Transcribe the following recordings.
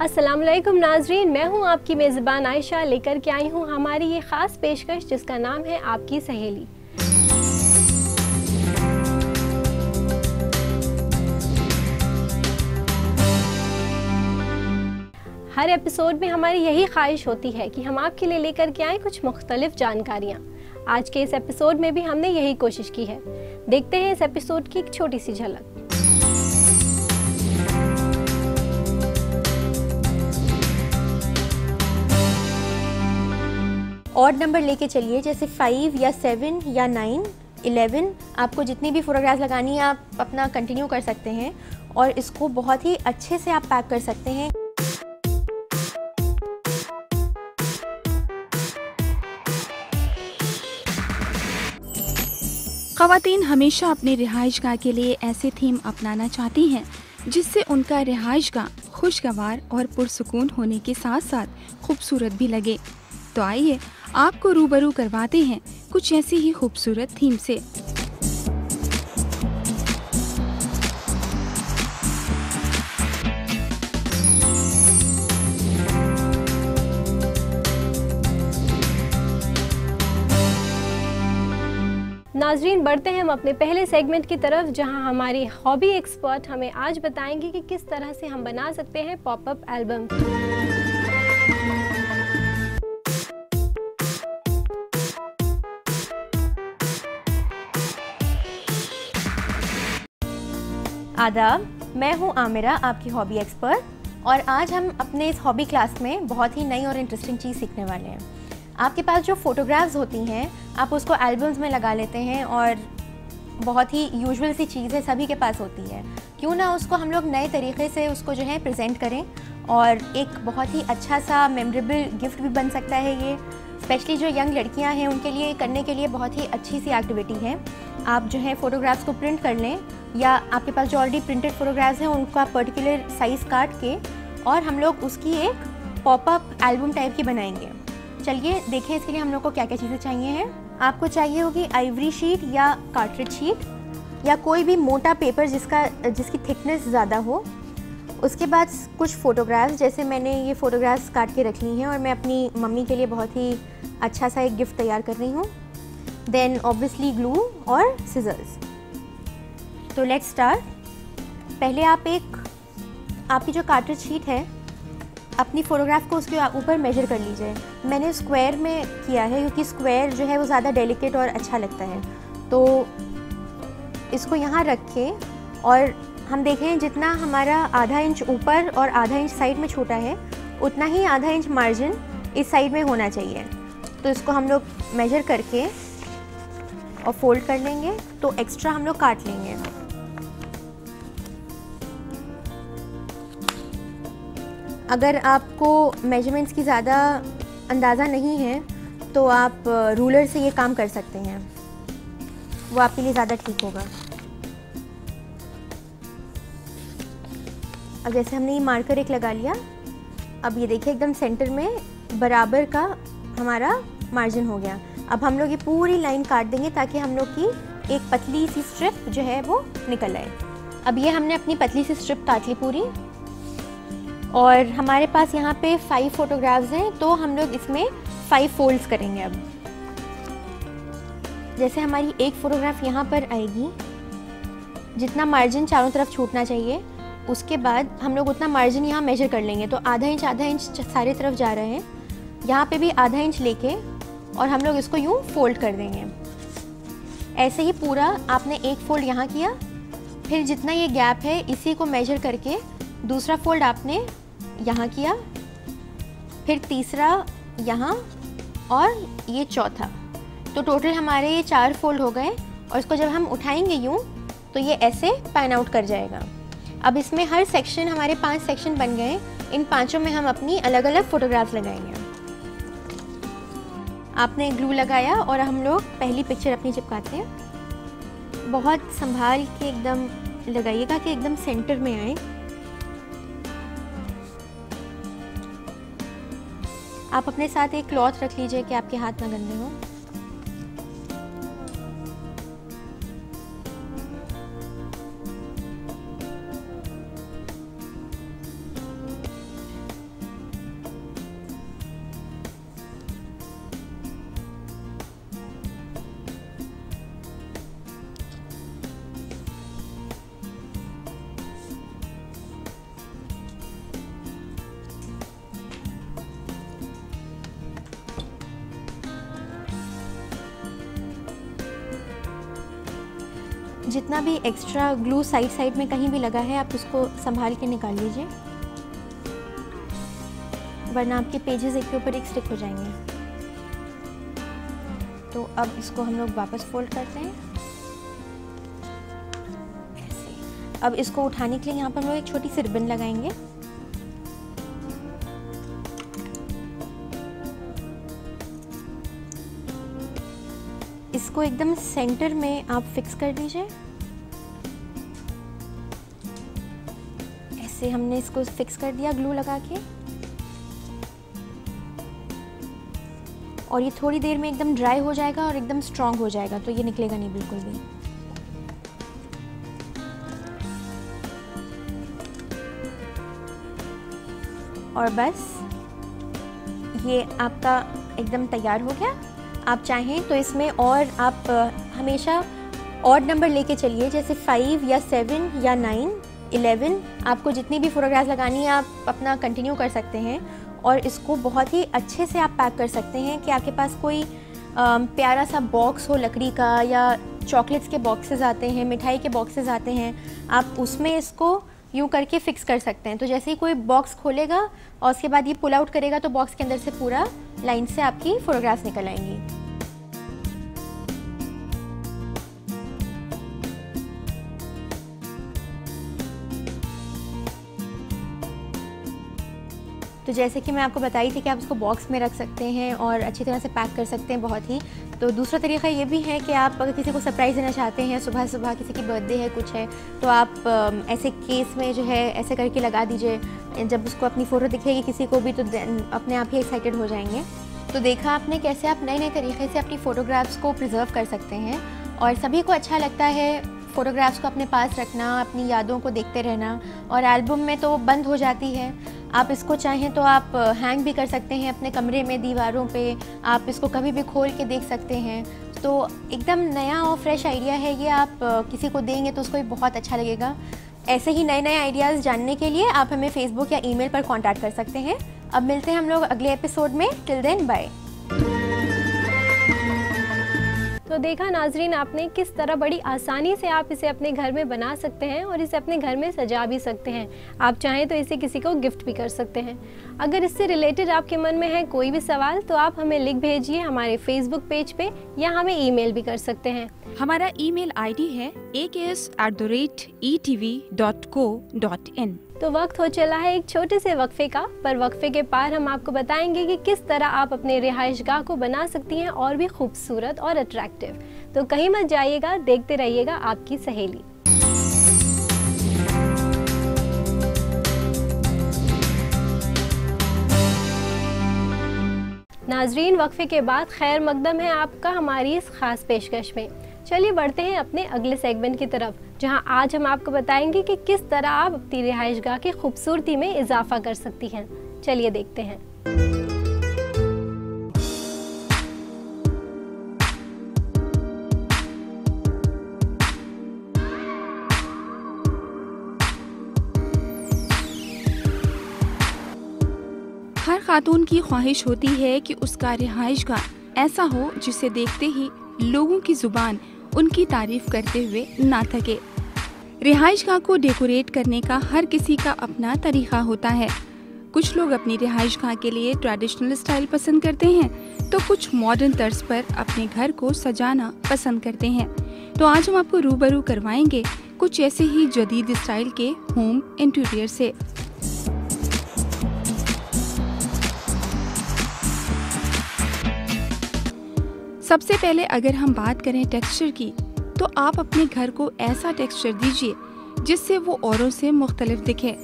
अस्सलामुअलैकुम नाजरीन, मैं हूं आपकी मेज़बान आयशा, लेकर के आई हूं हमारी ये ख़ास पेशकश जिसका नाम है आपकी सहेली। हर एपिसोड में हमारी यही ख्वाहिश होती है कि हम आपके लिए लेकर के आएँ कुछ मुख्तलिफ जानकारियाँ। आज के इस एपिसोड में भी हमने यही कोशिश की है। देखते हैं इस एपिसोड की एक छोटी सी झलक। ऑड नंबर लेके चलिए, जैसे 5 या 7 या 9, 11। आपको जितनी भी फोटोग्राफ्स लगानी है आप अपना कंटिन्यू कर सकते हैं और इसको बहुत ही अच्छे से आप पैक कर सकते हैं। ख़वातीन हमेशा अपने रिहाइशगाह के लिए ऐसे थीम अपनाना चाहती हैं जिससे उनका रिहाइशगाह खुशगवार और पुरसुकून होने के साथ साथ खूबसूरत भी लगे। तो आइए आपको रूबरू करवाते हैं कुछ ऐसी ही खूबसूरत थीम से। नाजरीन, बढ़ते हैं हम अपने पहले सेगमेंट की तरफ, जहां हमारी हॉबी एक्सपर्ट हमें आज बताएंगे कि किस तरह से हम बना सकते हैं पॉपअप एल्बम। आदाब, मैं हूँ आमिरा, आपकी हॉबी एक्सपर्ट, और आज हम अपने इस हॉबी क्लास में बहुत ही नई और इंटरेस्टिंग चीज़ सीखने वाले हैं। आपके पास जो फ़ोटोग्राफ्स होती हैं आप उसको एल्बम्स में लगा लेते हैं और बहुत ही यूजुअल सी चीज़ है, सभी के पास होती है। क्यों ना उसको हम लोग नए तरीके से उसको जो है प्रेजेंट करें और एक बहुत ही अच्छा सा मेमोरेबल गिफ्ट भी बन सकता है। ये स्पेशली जो यंग लड़कियां हैं उनके लिए करने के लिए बहुत ही अच्छी सी एक्टिविटी है। आप जो है फ़ोटोग्राफ्स को प्रिंट कर लें या आपके पास जो ऑलरेडी प्रिंटेड फ़ोटोग्राफ्स हैं उनका पर्टिकुलर साइज़ काट के और हम लोग उसकी एक पॉपअप एल्बम टाइप की बनाएंगे। चलिए देखें इसके लिए हम लोग को क्या क्या चीज़ें चाहिए हैं। आपको चाहिए होगी आइवरी शीट या कार्ट्रिज शीट या कोई भी मोटा पेपर जिसकी थिकनेस ज़्यादा हो। उसके बाद कुछ फ़ोटोग्राफ्स, जैसे मैंने ये फ़ोटोग्राफ्स काट के रख ली हैं और मैं अपनी मम्मी के लिए बहुत ही अच्छा सा एक गिफ्ट तैयार कर रही हूँ। देन ऑब्वियसली ग्लू और सिजर्स। तो लेट्स स्टार्ट। पहले आपकी जो कार्ट्रिज शीट है अपनी फ़ोटोग्राफ को उसके ऊपर मेजर कर लीजिए। मैंने स्क्वायर में किया है क्योंकि स्क्वायर जो है वो ज़्यादा डेलिकेट और अच्छा लगता है। तो इसको यहाँ रख के और हम देखें जितना हमारा आधा इंच ऊपर और आधा इंच साइड में छोटा है उतना ही आधा इंच मार्जिन इस साइड में होना चाहिए। तो इसको हम लोग मेजर करके और फोल्ड कर लेंगे, तो एक्स्ट्रा हम लोग काट लेंगे। अगर आपको मेजरमेंट्स की ज़्यादा अंदाज़ा नहीं है तो आप रूलर से ये काम कर सकते हैं, वो आपके लिए ज़्यादा ठीक होगा। अब जैसे हमने ये मार्कर एक लगा लिया, अब ये देखिए एकदम सेंटर में बराबर का हमारा मार्जिन हो गया। अब हम लोग ये पूरी लाइन काट देंगे ताकि हम लोग की एक पतली सी स्ट्रिप जो है वो निकल आए। अब ये हमने अपनी पतली सी स्ट्रिप काट ली पूरी और हमारे पास यहाँ पे 5 फोटोग्राफ्स हैं, तो हम लोग इसमें 5 फोल्ड्स करेंगे। अब जैसे हमारी एक फ़ोटोग्राफ यहाँ पर आएगी, जितना मार्जिन चारों तरफ छूटना चाहिए उसके बाद हम लोग उतना मार्जिन यहाँ मेजर कर लेंगे। तो आधा इंच सारे तरफ जा रहे हैं, यहाँ पे भी आधा इंच लेके और हम लोग इसको यूँ फोल्ड कर देंगे। ऐसे ही पूरा आपने एक फ़ोल्ड यहाँ किया, फिर जितना ये गैप है इसी को मेजर करके दूसरा फ़ोल्ड आपने यहाँ किया, फिर तीसरा यहाँ और ये चौथा। तो टोटल हमारे ये 4 फोल्ड हो गए और इसको जब हम उठाएंगे यूँ तो ये ऐसे पैन आउट कर जाएगा। अब इसमें हर सेक्शन, हमारे 5 सेक्शन बन गए। इन 5 में हम अपनी अलग अलग फ़ोटोग्राफ्स लगाएंगे। आपने ग्लू लगाया और हम लोग पहली पिक्चर अपनी चिपकाते हैं। बहुत संभाल के एकदम लगाइएगा कि एकदम सेंटर में आए। आप अपने साथ एक क्लॉथ रख लीजिए कि आपके हाथ ना गंदे हों। जितना भी एक्स्ट्रा ग्लू साइड में कहीं भी लगा है आप उसको संभाल के निकाल लीजिए, वरना आपके पेजेस एक के ऊपर एक स्टिक हो जाएंगे। तो अब इसको हम लोग वापस फोल्ड करते हैं ऐसे। अब इसको उठाने के लिए यहाँ पर हम लोग एक छोटी सी रिबन लगाएंगे। इसको एकदम सेंटर में आप फिक्स कर दीजिए। ऐसे हमने इसको फिक्स कर दिया ग्लू लगा के, और ये थोड़ी देर में एकदम ड्राई हो जाएगा और एकदम स्ट्रॉन्ग हो जाएगा, तो ये निकलेगा नहीं बिल्कुल भी। और बस ये आपका एकदम तैयार हो गया। आप चाहें तो इसमें और आप हमेशा ऑड नंबर लेके चलिए, जैसे 5 या 7 या 9, 11। आपको जितनी भी फोटोग्राफ्स लगानी है आप अपना कंटिन्यू कर सकते हैं, और इसको बहुत ही अच्छे से आप पैक कर सकते हैं कि आपके पास कोई प्यारा सा बॉक्स हो लकड़ी का, या चॉकलेट्स के बॉक्सेस आते हैं, मिठाई के बॉक्सेस आते हैं, आप उसमें इसको यूँ करके फिक्स कर सकते हैं। तो जैसे ही कोई बॉक्स खोलेगा और उसके बाद ये पुल आउट करेगा तो बॉक्स के अंदर से पूरा लाइन से आपकी फ़ोटोग्राफ्स निकल आएंगी। तो जैसे कि मैं आपको बताई थी कि आप इसको बॉक्स में रख सकते हैं और अच्छी तरह से पैक कर सकते हैं बहुत ही। तो दूसरा तरीका ये भी है कि आप अगर किसी को सरप्राइज़ देना चाहते हैं, सुबह सुबह किसी की बर्थडे है कुछ है, तो आप ऐसे केस में जो है ऐसे करके लगा दीजिए। जब उसको अपनी फ़ोटो दिखेगी किसी को भी तो अपने आप ही एक्साइटेड हो जाएंगे। तो देखा आपने कैसे आप नए नए तरीके से अपनी फ़ोटोग्राफ्स को प्रिजर्व कर सकते हैं, और सभी को अच्छा लगता है फ़ोटोग्राफ्स को अपने पास रखना, अपनी यादों को देखते रहना, और एल्बम में तो बंद हो जाती है। आप इसको चाहें तो आप हैंग भी कर सकते हैं अपने कमरे में, दीवारों पे आप इसको कभी भी खोल के देख सकते हैं। तो एकदम नया और फ्रेश आइडिया है ये, आप किसी को देंगे तो उसको भी बहुत अच्छा लगेगा। ऐसे ही नए नए आइडियाज़ जानने के लिए आप हमें फेसबुक या ईमेल पर कांटेक्ट कर सकते हैं। अब मिलते हैं हम लोग अगले एपिसोड में। Till then bye. तो देखा नाजरीन आपने किस तरह बड़ी आसानी से आप इसे अपने घर में बना सकते हैं और इसे अपने घर में सजा भी सकते हैं। आप चाहें तो इसे किसी को गिफ्ट भी कर सकते हैं। अगर इससे रिलेटेड आपके मन में है कोई भी सवाल तो आप हमें लिख भेजिए हमारे फेसबुक पेज पे, या हमें ईमेल भी कर सकते हैं। हमारा ईमेल आईडी है aks@etv.co.in। तो वक्त हो चला है एक छोटे से वक्फे का, पर वक्फे के पार हम आपको बताएंगे कि किस तरह आप अपने रिहाइशगाह को बना सकती हैं और भी खूबसूरत और अट्रैक्टिव। तो कहीं मत जाइएगा, देखते रहिएगा आपकी सहेली। नाजरीन वक्फे के बाद खैर मकदम है आपका हमारी इस खास पेशकश में। चलिए बढ़ते हैं अपने अगले सेगमेंट की तरफ, जहां आज हम आपको बताएंगे कि किस तरह आप अपनी रिहाइशगाह की खूबसूरती में इजाफा कर सकती हैं। चलिए देखते हैं। हर खातून की ख्वाहिश होती है कि उसका रिहाइशगाह ऐसा हो जिसे देखते ही लोगों की जुबान उनकी तारीफ करते हुए ना थके। रिहाइशगाह को डेकोरेट करने का हर किसी का अपना तरीका होता है। कुछ लोग अपनी रिहाइशगाह के लिए ट्रेडिशनल स्टाइल पसंद करते हैं, तो कुछ मॉडर्न तर्ज पर अपने घर को सजाना पसंद करते हैं। तो आज हम आपको रूबरू करवाएंगे कुछ ऐसे ही जदीद स्टाइल के होम इंटीरियर से। सबसे पहले अगर हम बात करें टेक्सचर की, तो आप अपने घर को ऐसा टेक्सचर दीजिए जिससे वो औरों से मुख्तलिफ दिखे।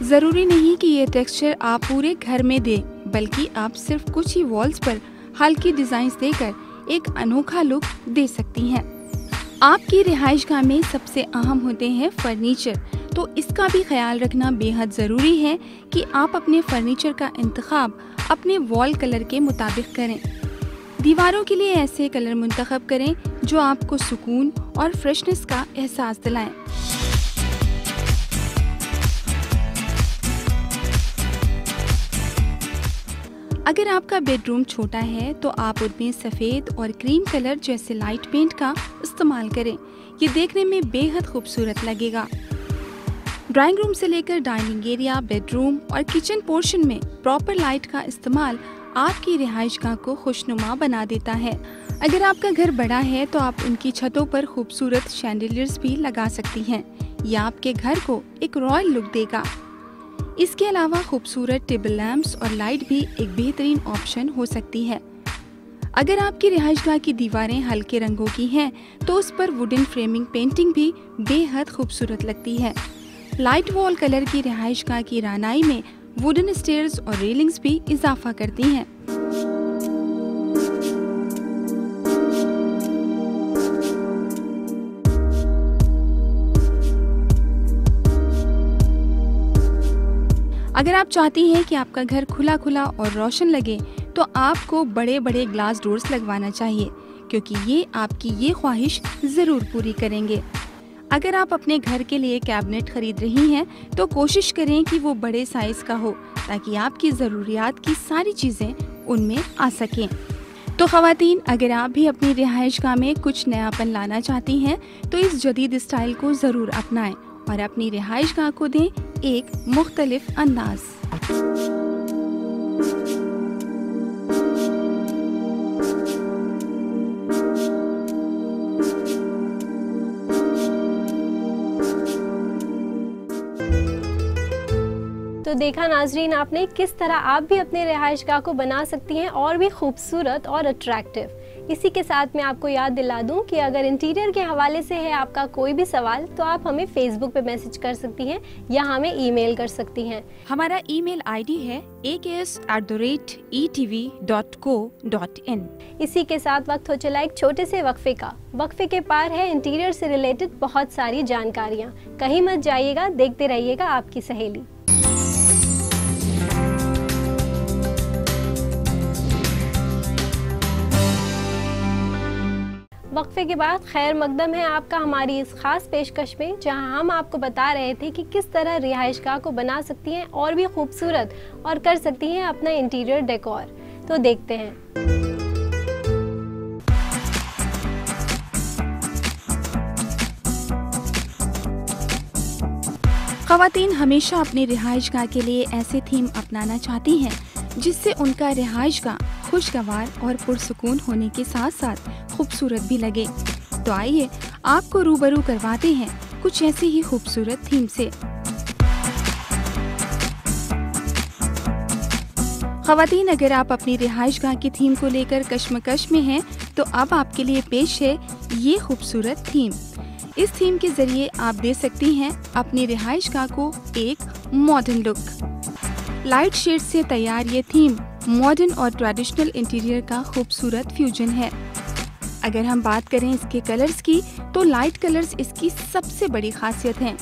ज़रूरी नहीं कि ये टेक्सचर आप पूरे घर में दें, बल्कि आप सिर्फ कुछ ही वॉल्स पर हल्की डिज़ाइंस देकर एक अनोखा लुक दे सकती हैं। आपकी रिहाइशगाह में सबसे अहम होते हैं फर्नीचर, तो इसका भी ख्याल रखना बेहद ज़रूरी है कि आप अपने फर्नीचर का इंतखाब अपने वॉल कलर के मुताबिक करें। दीवारों के लिए ऐसे कलर मुंतखब करें जो आपको सुकून और फ्रेशनेस का एहसास दिलाएं। अगर आपका बेडरूम छोटा है तो आप उसमें सफ़ेद और क्रीम कलर जैसे लाइट पेंट का इस्तेमाल करें। ये देखने में बेहद खूबसूरत लगेगा। ड्राइंग रूम से लेकर डाइनिंग एरिया, बेडरूम और किचन पोर्शन में प्रॉपर लाइट का इस्तेमाल आपकी रिहाइशगाह को खुशनुमा बना देता है। अगर आपका घर बड़ा है तो आप उनकी छतों पर खूबसूरत शैंडिलियर्स भी लगा सकती हैं। यह आपके घर को एक रॉयल लुक देगा। इसके अलावा खूबसूरत टेबल लैंप्स और लाइट भी एक बेहतरीन ऑप्शन हो सकती है। अगर आपकी रिहाइशगाह की दीवारें हल्के रंगों की हैं तो उस पर वुडन फ्रेमिंग पेंटिंग भी बेहद खूबसूरत लगती है। लाइट वॉल कलर की रिहाइशगाह की रानाई में वुडन स्टेयर्स और रेलिंग्स भी इजाफा करती हैं। अगर आप चाहती हैं कि आपका घर खुला खुला और रोशन लगे तो आपको बड़े बड़े ग्लास डोर्स लगवाना चाहिए, क्योंकि ये आपकी ये ख्वाहिश ज़रूर पूरी करेंगे। अगर आप अपने घर के लिए कैबिनेट खरीद रही हैं तो कोशिश करें कि वो बड़े साइज का हो, ताकि आपकी ज़रूरियात की सारी चीज़ें उनमें आ सकें। तो ख़वातीन, अगर आप भी अपनी रिहाइशगाह में कुछ नयापन लाना चाहती हैं तो इस जदीद स्टाइल को ज़रूर अपनाएं और अपनी रिहाइशगाह को दें एक मुख्तलिफ अंदाज। तो देखा नाजरीन आपने किस तरह आप भी अपने रिहाइशगाह को बना सकती हैं और भी खूबसूरत और अट्रैक्टिव। इसी के साथ मैं आपको याद दिला दूं कि अगर इंटीरियर के हवाले से है आपका कोई भी सवाल तो आप हमें फेसबुक पे मैसेज कर सकती हैं या हमें ईमेल कर सकती हैं। हमारा ईमेल आईडी है aks@etv.co.in। इसी के साथ वक्त हो चला एक छोटे से वक्फे का। वक्फे के पार है इंटीरियर से रिलेटेड बहुत सारी जानकारियाँ। कहीं मत जाइएगा, देखते रहिएगा आपकी सहेली। वक्फे के बाद खैर मकदम है आपका हमारी इस खास पेशकश में, जहां हम आपको बता रहे थे कि किस तरह रिहाइशगाह को बना सकती हैं और भी खूबसूरत और कर सकती हैं अपना इंटीरियर डेकोर। तो देखते हैं। ख़वातीन हमेशा अपनी रिहाइशगाह के लिए ऐसे थीम अपनाना चाहती हैं जिससे उनका रिहाइशगाह खुशगवार और पुरसुकून होने के साथ साथ खूबसूरत भी लगे। तो आइए आपको रूबरू करवाते हैं कुछ ऐसी ही खूबसूरत थीम से। ख़वातीन, अगर आप अपनी रिहाइशगाह की थीम को लेकर कश्मकश में हैं तो अब आपके लिए पेश है ये खूबसूरत थीम। इस थीम के जरिए आप दे सकती हैं अपनी रिहाइशगाह को एक मॉडर्न लुक। लाइट शेड से तैयार ये थीम मॉडर्न और ट्रेडिशनल इंटीरियर का खूबसूरत फ्यूजन है। अगर हम बात करें इसके कलर्स की तो लाइट कलर्स इसकी सबसे बड़ी खासियत हैं।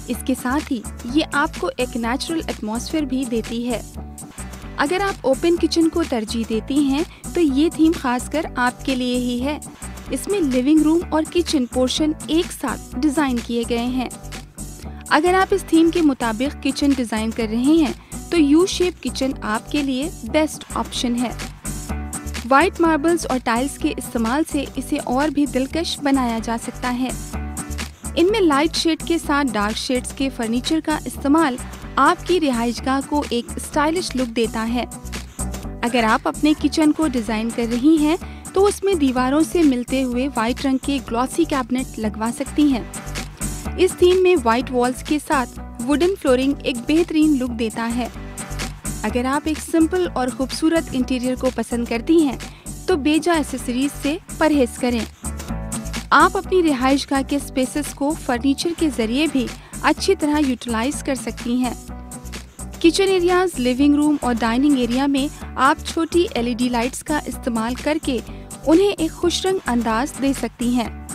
इसके साथ ही ये आपको एक नेचुरल एटमॉस्फेयर भी देती है। अगर आप ओपन किचन को तरजीह देती हैं तो ये थीम खासकर आपके लिए ही है। इसमें लिविंग रूम और किचन पोर्शन एक साथ डिजाइन किए गए हैं। अगर आप इस थीम के मुताबिक किचन डिजाइन कर रहे हैं तो यू शेप किचन आपके लिए बेस्ट ऑप्शन है। व्हाइट मार्बल्स और टाइल्स के इस्तेमाल से इसे और भी दिलकश बनाया जा सकता है। इनमें लाइट शेड के साथ डार्क शेड्स के फर्नीचर का इस्तेमाल आपकी रिहाइशगाह को एक स्टाइलिश लुक देता है। अगर आप अपने किचन को डिजाइन कर रही हैं तो उसमें दीवारों से मिलते हुए व्हाइट रंग के ग्लॉसी कैबिनेट लगवा सकती हैं। इस थीम में व्हाइट वॉल्स के साथ वुडन फ्लोरिंग एक बेहतरीन लुक देता है। अगर आप एक सिंपल और खूबसूरत इंटीरियर को पसंद करती हैं तो बेजा एक्सेसरीज से परहेज करें। आप अपनी रिहाइशगाह के स्पेसेस को फर्नीचर के जरिए भी अच्छी तरह यूटिलाइज कर सकती हैं। किचन एरियाज, लिविंग रूम और डाइनिंग एरिया में आप छोटी LED लाइट्स का इस्तेमाल करके उन्हें एक खुशरंग अंदाज दे सकती हैं।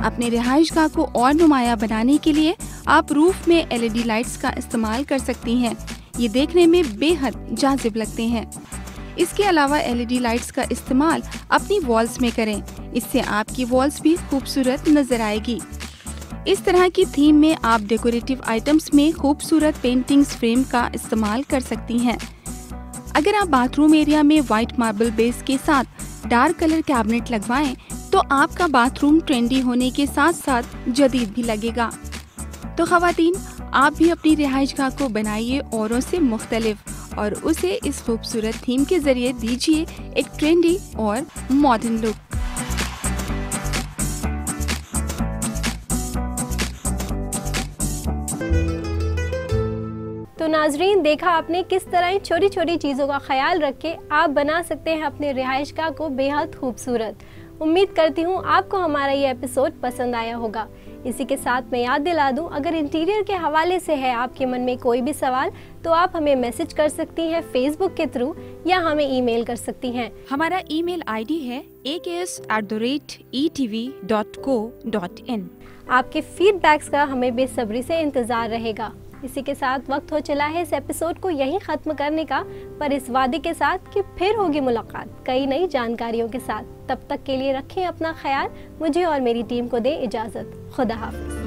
अपने रिहाइशगाह को और नुमाया बनाने के लिए आप रूफ में LED लाइट्स का इस्तेमाल कर सकती हैं। ये देखने में बेहद जाजिब लगते हैं। इसके अलावा LED लाइट्स का इस्तेमाल अपनी वॉल्स में करें, इससे आपकी वॉल्स भी खूबसूरत नजर आएगी। इस तरह की थीम में आप डेकोरेटिव आइटम्स में खूबसूरत पेंटिंग्स फ्रेम का इस्तेमाल कर सकती हैं। अगर आप बाथरूम एरिया में व्हाइट मार्बल बेस के साथ डार्क कलर कैबिनेट लगवाएं तो आपका बाथरूम ट्रेंडी होने के साथ साथ जदीद भी लगेगा। तो ख़वातीन, आप भी अपनी रिहाइशगाह को बनाइए औरों से मुख्तलिफ और उसे इस खूबसूरत थीम के ज़रिए दीजिए एक ट्रेंडी और मॉडर्न लुक। तो नाजरीन, देखा आपने किस तरह इन छोटी छोटी चीज़ों का ख्याल रख के आप बना सकते हैं अपने रिहाइशगाह को बेहद खूबसूरत। उम्मीद करती हूँ आपको हमारा ये एपिसोड पसंद आया होगा। इसी के साथ मैं याद दिला दूं, अगर इंटीरियर के हवाले से है आपके मन में कोई भी सवाल तो आप हमें मैसेज कर सकती हैं फेसबुक के थ्रू या हमें ईमेल कर सकती हैं। हमारा ईमेल आईडी है aks@etv.co.in। आपके फीडबैक्स का हमें बेसब्री से इंतज़ार रहेगा। इसी के साथ वक्त हो चला है इस एपिसोड को यहीं ख़त्म करने का, पर इस वादे के साथ कि फिर होगी मुलाकात कई नई जानकारियों के साथ। तब तक के लिए रखें अपना ख्याल। मुझे और मेरी टीम को दें इजाज़त। खुदा हाफ़िज़।